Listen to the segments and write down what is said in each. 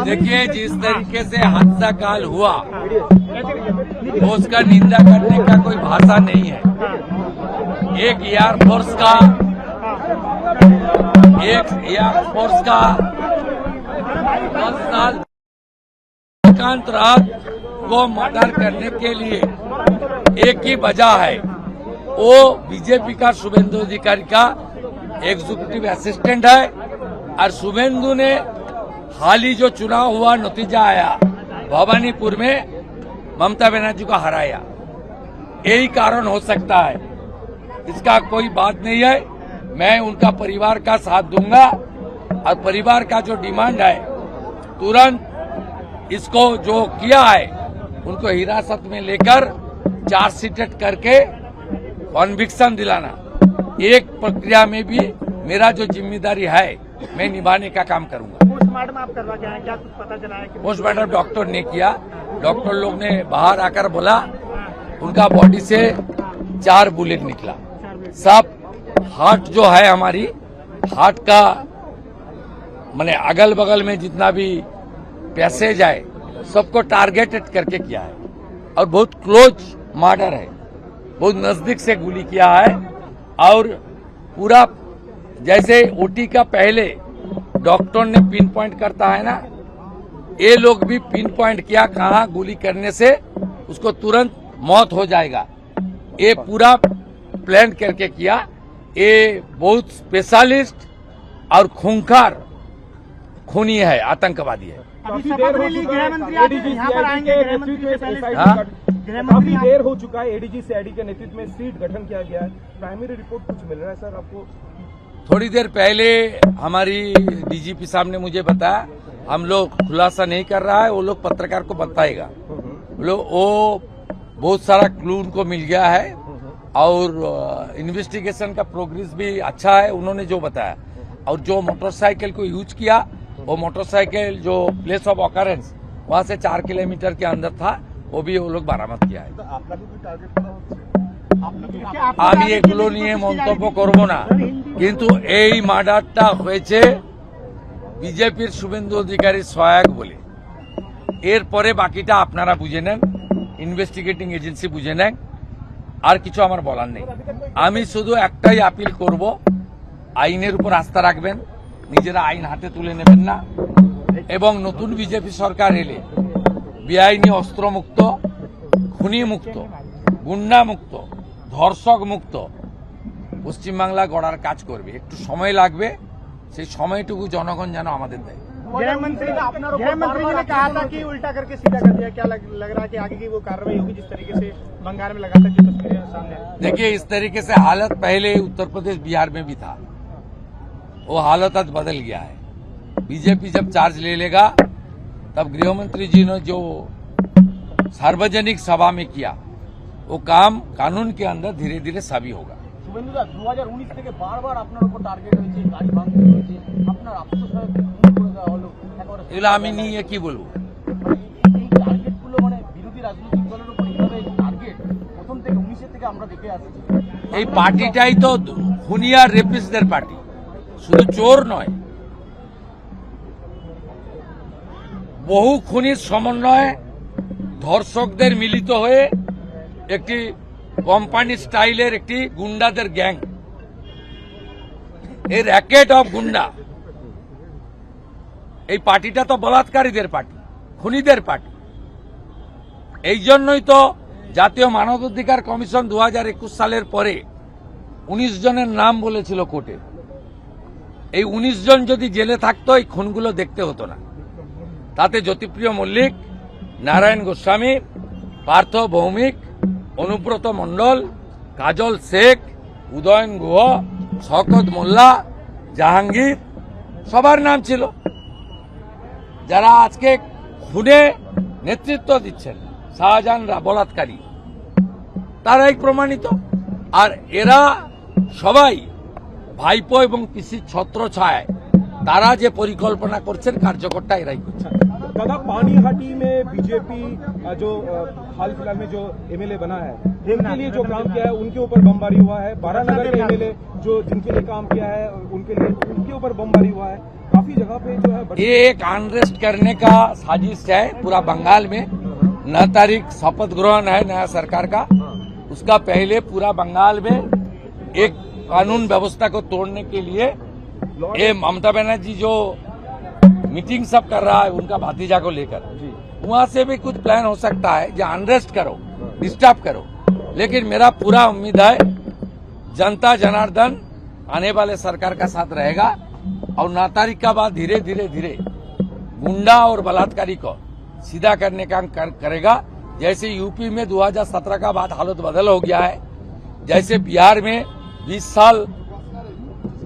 देखिए, जिस तरीके से हादसा काल हुआ उसका निंदा करने का कोई भाषा नहीं है। एक एयरफोर्स का 10 साल एकांत रात को मर्डर करने के लिए एक ही वजह है, वो बीजेपी का शुभेंदु अधिकारी का एग्जीक्यूटिव असिस्टेंट है। और शुभेंदु ने हाल ही जो चुनाव हुआ, नतीजा आया, भवानीपुर में ममता बनर्जी को हराया, यही कारण हो सकता है। इसका कोई बात नहीं है। मैं उनका परिवार का साथ दूंगा और परिवार का जो डिमांड है, तुरंत इसको जो किया है उनको हिरासत में लेकर चार्जशीट करके कॉन्विक्शन दिलाना, एक प्रक्रिया में भी मेरा जो जिम्मेदारी है मैं निभाने का काम करूंगा। पोस्टमार्टम आप करवा के आए, क्या कुछ पता चला है? पोस्टमार्टम डॉक्टर ने किया। डॉक्टर लोग ने बाहर आकर बोला उनका बॉडी से 4 बुलेट निकला। सब हार्ट जो है, हमारी हार्ट का माने अगल बगल में जितना भी पैसेज है सबको टारगेटेड करके किया है और बहुत क्लोज मर्डर है, बहुत नजदीक से गोली किया है। और पूरा जैसे ओटी का पहले डॉक्टर ने पिन पॉइंट करता है ना, ये लोग भी पिन पॉइंट किया कहाँ गोली करने से उसको तुरंत मौत हो जाएगा, ये पूरा प्लान करके किया। ये बहुत स्पेशलिस्ट और खूंखार खूनी है, आतंकवादी है। काफी देर हो चुका है, एडीजी सीआईडी के नेतृत्व में सीट गठन किया गया है। प्राइमरी रिपोर्ट कुछ मिल रहा है सर आपको? थोड़ी देर पहले हमारी डीजीपी साहब ने मुझे बताया, हम लोग खुलासा नहीं कर रहा है, वो लोग पत्रकार को बताएगा। वो बहुत सारा क्लू उनको मिल गया है और इन्वेस्टिगेशन का प्रोग्रेस भी अच्छा है, उन्होंने जो बताया। और जो मोटरसाइकिल को यूज किया, वो मोटरसाइकिल जो प्लेस ऑफ ऑकरेंस वहां से 4 किलोमीटर के अंदर था, वो भी वो लोग बरामद किया है। আমি এগুলো নিয়ে মন্তব্য করব না, কিন্তু এই মার্ডারটা হয়েছে বিজেপির শুভেন্দু অধিকারী সহায়ক বলে। এরপরে বাকিটা আপনারা বুঝে নেন, ইনভেস্টিগেটিং এজেন্সি বুঝে নেন, আর কিছু আমার বলার নেই। আমি শুধু একটাই আপিল করব, আইনের উপর আস্থা রাখবেন, নিজেরা আইন হাতে তুলে নেবেন না, এবং নতুন বিজেপি সরকার এলে বেআইনি অস্ত্রমুক্ত, খুনি মুক্ত, গুন্ডা মুক্ত, ধর্ষক মুক্ত পশ্চিমবাংলা গড়ার কাজ করবে। একটু সময় লাগবে, সেই সময়টুকু জনগণ যেন আমাদের দেয়। गृह मंत्री जी ने कहा था कि उल्टा करके सीधा कर दिया, क्या लग रहा है कि आगे की वो कार्रवाई होगी जिस तरीके से बंगाल में लगातार जो तस्वीरें सामने आई? देखिए, इस तरीके से हालत पहले उत्तर प्रदेश बिहार में भी था, वो हालत आज बदल गया है। बीजेपी जब चार्ज ले लेगा तब गृह मंत्री जी ने जो सार्वजनिक सभा में किया वो काम कानून के अंदर धीरे धीरे साबित होगा। শুভেন্দু দা 2019 থেকে বারবার আপনার উপর টার্গেট হয়েছে, গাড়ি ভাঙচুর হয়েছে, আপনার আত্মসহায়ক করে দেওয়া হলো। এগুলো আমি নিয়ে কি বলবো? এই টার্গেটগুলো মানে বিরোধী রাজনৈতিক দলের উপর এইভাবে টার্গেট প্রথম থেকে 19 থেকে আমরা দেখে আসছি। এই পার্টিটাই তো খুনি আর রেপিস্টদের পার্টি, শুধু চোর নয়, বহু খুনির সমন্বয়ে ধর্ষকদের মিলিত হয়ে একটি কোম্পানি স্টাইলের একটি গুন্ডাদের গ্যাং, এই র্যাকেট অফ গুন্ডা। এই পার্টিটা তো বলাৎকারীদের পার্টি, খুনিদের পার্টি। এই জন্যই তো জাতীয় মানবাধিকার কমিশন 2021 সালের পরে 19 জনের নাম বলেছিল কোর্টে। এই 19 জন যদি জেলে থাকতো এই খুনগুলো দেখতে হতো না। তাতে জ্যোতিপ্রিয় মল্লিক, নারায়ণ গোস্বামী, পার্থ ভৌমিক, অনুব্রত মণ্ডল, কাজল শেখ, উদয়ন গুহ, শওকত মোল্লা, জাহাঙ্গীর, সবার নাম ছিল। যারা আজকে খুনে নেতৃত্ব দিচ্ছেন, শাহজাহানরা বলাৎকারী, তারাই প্রমাণিত। আর এরা সবাই ভাইপো এবং পিসির ছত্রছায়ায় তারা যে পরিকল্পনা করছেন, কার্যকর্তা এরাই করছেন। दादा, पानीहाटी में बीजेपी जो हाल फिलहाल में जो एमएलए बना है, उनके लिए जो काम किया है उनके ऊपर बमबारी हुआ है। बारानगर के एमएलए जो जिनके लिए काम किया है उनके ऊपर बमबारी हुआ है। काफी जगह पे जो है ये एक अनरेस्ट करने का साजिश है पूरा बंगाल में। 9 तारीख शपथ ग्रहण है नया सरकार का, उसका पहले पूरा बंगाल में एक कानून व्यवस्था को तोड़ने के लिए ये ममता बनर्जी जो मीटिंग सब कर रहा है उनका भतीजा को लेकर, वहां से भी कुछ प्लान हो सकता है जो अनरेस्ट करो, डिस्टर्ब करो। लेकिन मेरा पूरा उम्मीद है जनता जनार्दन आने वाले सरकार का साथ रहेगा और 9 तारीख का बाद धीरे धीरे धीरे गुंडा और बलात्कारी को सीधा करने का करेगा। जैसे यूपी में 2017 का बाद हालत बदल हो गया है, जैसे बिहार में 20 साल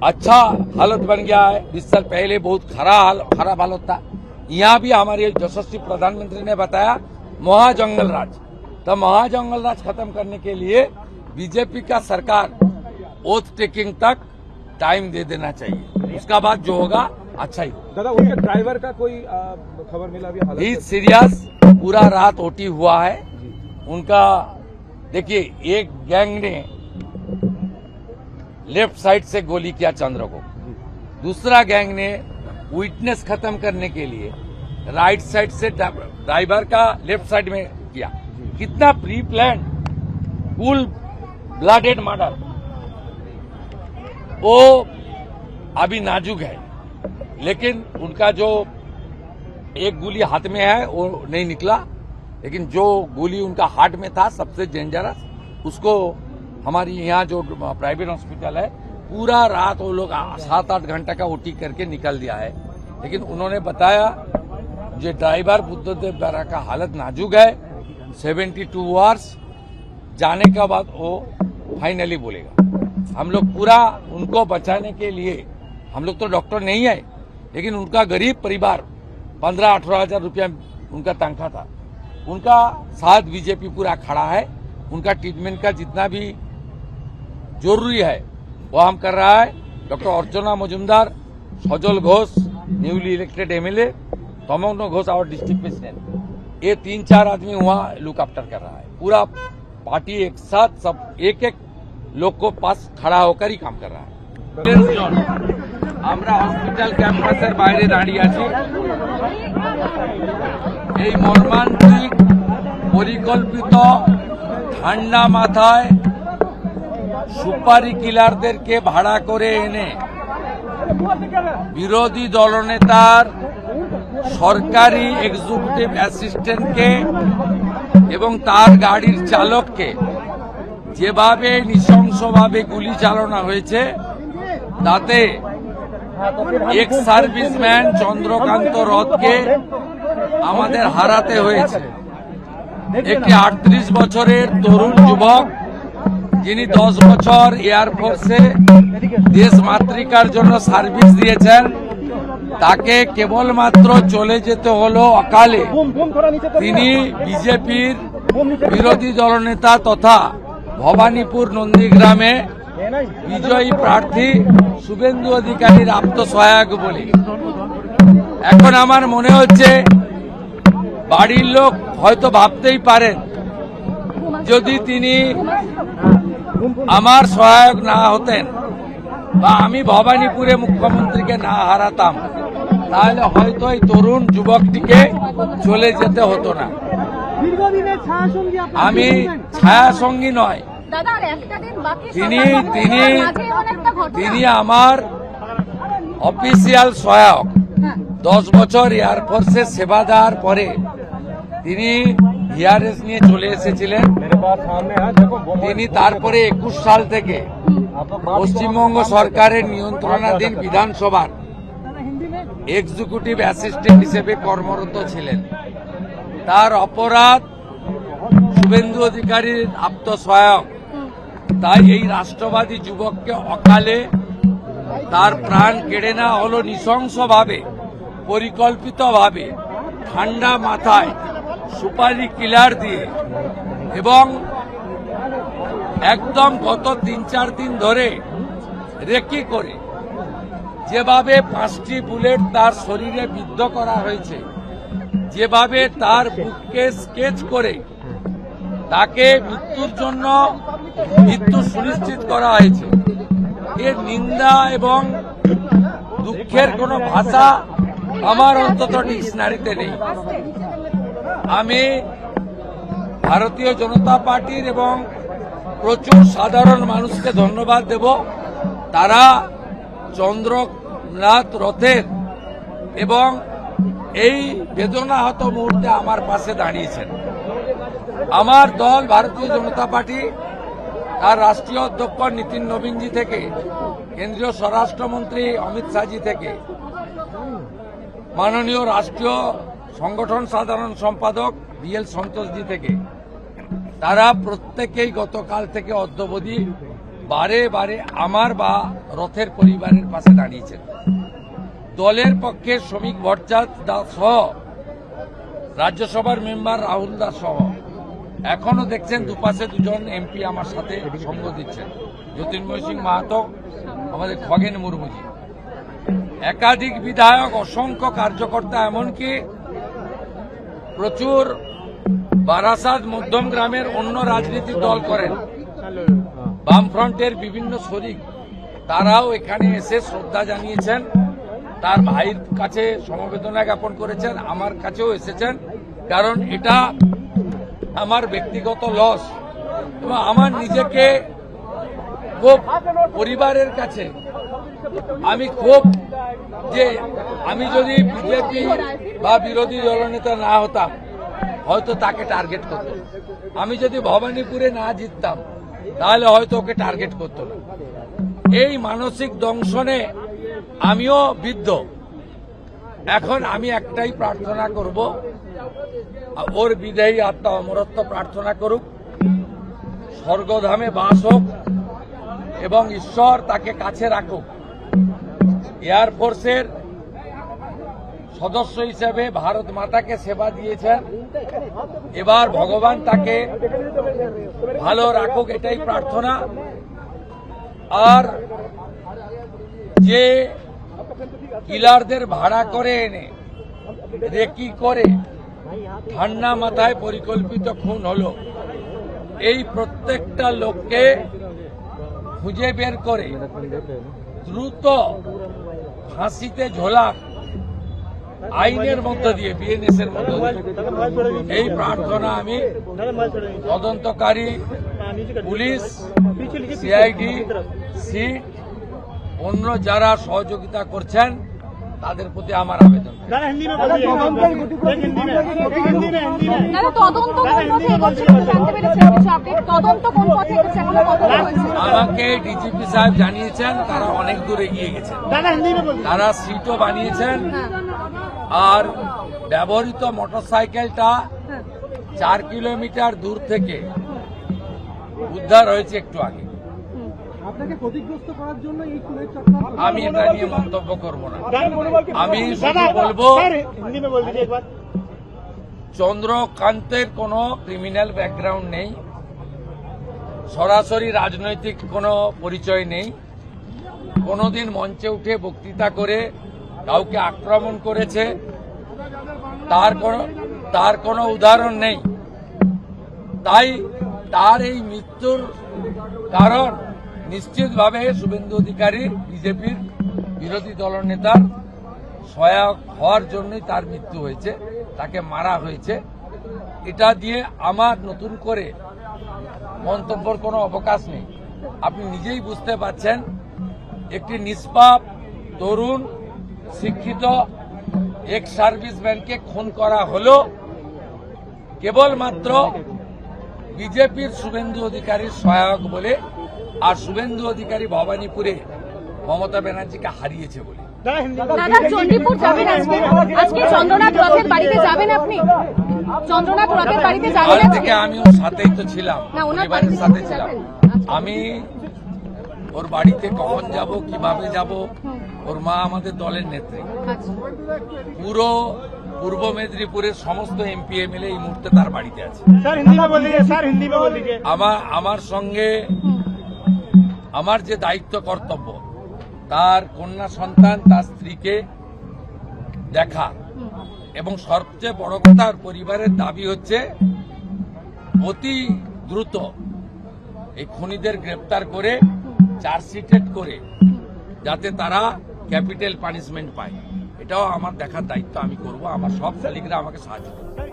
अच्छा हालत बन गया है, 20 साल पहले बहुत खराब हालत था। यहाँ भी हमारे यशस्वी प्रधानमंत्री ने बताया महाजंगल राज, तो महाजंगल राज खत्म करने के लिए बीजेपी का सरकार ओथ टेकिंग तक टाइम दे देना चाहिए, उसका बाद जो होगा अच्छा ही। दादा उनके ड्राइवर का कोई खबर मिला अभी हालत? ही सीरियस, पूरा रात ओटी हुआ है उनका। देखिए एक गैंग ने लेफ्ट साइड से गोली किया चंद्र को, दूसरा गैंग ने विटनेस खत्म करने के लिए राइट साइड से ड्राइवर का लेफ्ट साइड में किया। कितना pre plan cool blooded murder, वो अभी नाजुक है। लेकिन उनका जो एक गोली हाथ में है वो नहीं निकला, लेकिन जो गोली उनका हार्ट में था सबसे डेंजरस, उसको हमारी यहाँ जो प्राइवेट हॉस्पिटल है पूरा रात वो लोग 7-8 घंटा का ओटी करके निकल दिया है। लेकिन उन्होंने बताया जो ड्राइवर बुद्धदेव बेरा का हालत नाजुक है, 72 आवर्स जाने के बाद वो फाइनली बोलेगा। हम लोग पूरा उनको बचाने के लिए, हम लोग तो डॉक्टर नहीं है, लेकिन उनका गरीब परिवार 15-18 हजार रुपया उनका तनख्वाह था, उनका साथ बीजेपी पूरा खड़ा है। उनका ट्रीटमेंट का जितना भी जरूरी है वो हम कर रहा है। Doctor Archana Majumdar, Sajal Ghosh newly elected MLA, तमग्न घोष आवर डिस्ट्रिक्ट प्रेसिडेंट, ये 3-4 आदमी वहाँ लुक आफ्टर कर रहा है। पूरा पार्टी एक साथ सब एक लोग को पास खड़ा होकर ही काम कर रहा है। আমরা হসপিটাল ক্যাম্পাসের বাইরে দাঁড়িয়ে আছি। এই মর্মান্তিক পরিকল্পিত ঠান্ডা মাথায় সুপারি কিলারদেরকে ভাড়া করে এনে বিরোধী দলনেতার সরকারি এক্সিকিউটিভ অ্যাসিস্ট্যান্টকে এবং তার গাড়ির চালককে যেভাবে নৃশংসভাবে গুলি চালানো হয়েছে তাতে এক সার্ভিসম্যান চন্দ্রকান্ত রথকে আমাদের হারাতে হয়েছে। একটি 38 বছরের তরুণ যুবক যিনি 10 বছর এয়ারফোর্সে দেশ মাতৃকার জন্য সার্ভিস দিয়েছেন, তাকে কেবলমাত্র চলে যেতে হলো অকালে। তিনি বিজেপির বিরোধী দলনেতা তথা ভবানীপুর নন্দীগ্রামে বিজয়ী প্রার্থী শুভেন্দু অধিকারীর আত্মসহায়ক বলে। এখন আমার মনে হচ্ছে বাড়ির লোক হয়তো ভাবতেই পারেন যদি তিনি আমার সহায়ক না হতেন বা আমি ভবানীপুরে মুখ্যমন্ত্রীকে না হারাতাম তাহলে হয়তো এই তরুণ যুবকটিকে চলে যেতে হতো না। আমি ছায়া সঙ্গী নয়, তিনি আমার অফিসিয়াল সহায়ক। 10 বছর এয়ারফোর্সে সেবা দেওয়ার পরে তিনি হিয়ারেস নিয়ে চলে এসেছিলেন। তিনি তারপরে 21 সাল থেকে পশ্চিমবঙ্গ সরকারের নিয়ন্ত্রণাধীন বিধানসভার এক্সিকিউটিভ অ্যাসিস্ট্যান্ট হিসেবে কর্মরত ছিলেন। তার অপরাধ শুভেন্দু অধিকারীর আত্মসহায়ক। তাই এই রাষ্ট্রবাদী যুবককে অকালে তার প্রাণ কেড়ে নেওয়া হলো নৃশংসভাবে, পরিকল্পিতভাবে, ঠান্ডা মাথায় সুপারি কিলার দিয়ে এবং একদম গত 3-4 দিন ধরে রেকি করে যেভাবে 5টি বুলেট তার শরীরে বিদ্ধ করা হয়েছে, যেভাবে তার বুককে স্কেচ করে তাকে মৃত্যুর জন্য মৃত্যু সুনিশ্চিত করা হয়েছে, এর নিন্দা এবং দুঃখের কোনো ভাষা আমার অন্তত ডিকশনারিতে নেই। আমি ভারতীয় জনতা পার্টির এবং প্রচুর সাধারণ মানুষকে ধন্যবাদ দেব, তারা চন্দ্রনাথ রথের এবং এই বেদনাহত মুহূর্তে আমার পাশে দাঁড়িয়েছেন। আমার দল ভারতীয় জনতা পার্টি তার রাষ্ট্রীয় অধ্যক্ষ নীতিন নবীনজি থেকে কেন্দ্রীয় স্বরাষ্ট্রমন্ত্রী অমিত শাহজি থেকে মাননীয় রাষ্ট্রীয় সংগঠন সাধারণ সম্পাদক বিএল সন্তোষজি থেকে তারা প্রত্যেকেই গতকাল থেকে অদ্যাবধি বারে বারে আমার বা রথের পরিবারের পাশে দাঁড়িয়েছেন। দলের পক্ষে শ্রমিক ভট্টাচার্য দাস সহ রাজ্যসভার মেম্বার রাহুল দাস সহ এখনো দেখছেন দুপাশে দুজন এমপি আমার সাথে সঙ্গ দিচ্ছেন, জ্যোতির্ময় সিং মাহাতো, আমাদের খগেন মুর্মুজি, একাধিক বিধায়ক, অসংখ্য কার্যকর্তা, এমনকি প্রচুর বারাসাত মধ্যম গ্রামের অন্য রাজনীতিক দল করেন বামফ্রন্টের বিভিন্ন শরিক, তারাও এখানে এসে শ্রদ্ধা জানিয়েছেন, তার ভাইয়ের কাছে সমবেদনা জ্ঞাপন করেছেন, আমার কাছেও এসেছেন। কারণ এটা আমার ব্যক্তিগত লস এবং আমার নিজেকে খুব পরিবারের কাছে আমি খুব যে আমি যদি বিজেপি বা বিরোধী দলনেতা না হতাম হয়তো তাকে টার্গেট করত, আমি যদি ভবানীপুরে না জিততাম তাহলে হয়তো ওকে টার্গেট করত না। এই মানসিক দংশনে আমিও বিদ্ধ। এখন আমি একটাই প্রার্থনা করব, ওর বিদেহী আত্মা অমরত্ব প্রার্থনা করুক, স্বর্গধামে বাস হোক এবং ঈশ্বর তাকে কাছে রাখুক। এয়ারফোর্সের সদস্য হিসেবে ভারত মাতাকে সেবা দিয়েছেন, এবার ভগবান তাকে ভালো রাখুক, এটাই প্রার্থনা। আর যে কিলারদের ভাড়া করে এনে রেকি করে ঠান্ডা মাথায় পরিকল্পিত খুন হলো, এই প্রত্যেকটা লোককে খুঁজে বের করে দ্রুত ফাঁসিতে ঝোলাক আইনের মধ্য দিয়ে, বিএনএস এর মধ্য দিয়ে, এই প্রার্থনা আমি তদন্তকারী পুলিশ, সিআইডি, সিট, অন্য যারা সহযোগিতা করছেন তাদের প্রতি আমার আবেদন। আমাকে ডিজিপি সাহেব জানিয়েছেন তারা অনেক দূর এগিয়ে গেছেন, তারা সিটও বানিয়েছেন। আর ব্যবহৃত মোটরসাইকেলটা 4 কিলোমিটার দূর থেকে উদ্ধার হয়েছে একটু আগে। আপনাকে ক্ষতিগ্রস্ত করার জন্য এই খুনের চক্রান্ত। আমি এটা নিয়ে মন্তব্য করব না, আমি শুধু বলবো চন্দ্রকান্তের কোনো ক্রিমিনাল ব্যাকগ্রাউন্ড নেই, সরাসরি রাজনৈতিক কোনো পরিচয় নেই, কোনোদিন মঞ্চে উঠে বক্তৃতা করে কাউকে আক্রমণ করেছে তার কোনো উদাহরণ নেই। তাই তার এই মৃত্যুর কারণ নিশ্চিতভাবে শুভেন্দু অধিকারী বিজেপির বিরোধী দলনেতার সহায়ক হওয়ার জন্যই তার মৃত্যু হয়েছে, তাকে মারা হয়েছে। এটা দিয়ে আমার নতুন করে মন্তব্যের কোনো অবকাশ নেই। আপনি নিজেই বুঝতে পারছেন, একটি নিষ্পাপ তরুণ শিক্ষিত এক্স সার্ভিসম্যানকে খুন করা হলো কেবলমাত্র বিজেপির শুভেন্দু অধিকারীর সহায়ক বলে, আর শুভেন্দু অধিকারী ভবানীপুরে মমতা ব্যানার্জিকে হারিয়েছে বলে। দাদা চণ্ডীপুর যাবেন আজকে, আজকে চন্দ্রনাথ রথের বাড়িতে যাবেন আপনি? চন্দ্রনাথ রথের বাড়িতে যাবেন কাল থেকে আমি ওর সাথেই তো ছিলাম, পরিবারের সাথে ছিলাম। আমি ওর বাড়িতে কখন যাব, কিভাবে যাব, ওর মা আমাদের দলের নেত্রী, পুরো পূর্ব মেদিনীপুরের সমস্ত এমপি এমএলএ এই মুহূর্তে তার বাড়িতে আছে। আমার সঙ্গে আমার যে দায়িত্ব কর্তব্য, তার কন্যা সন্তান, তার স্ত্রীকে দেখা, এবং সবচেয়ে বড় কথা পরিবারের দাবি হচ্ছে অতি দ্রুত এই খুনিদের গ্রেপ্তার করে চার্জশিটেড করে যাতে তারা ক্যাপিটাল পানিশমেন্ট পায়। এটাও আমার দেখার দায়িত্ব আমি করব, আমার সব শালিকরা আমাকে সাহায্য করবে।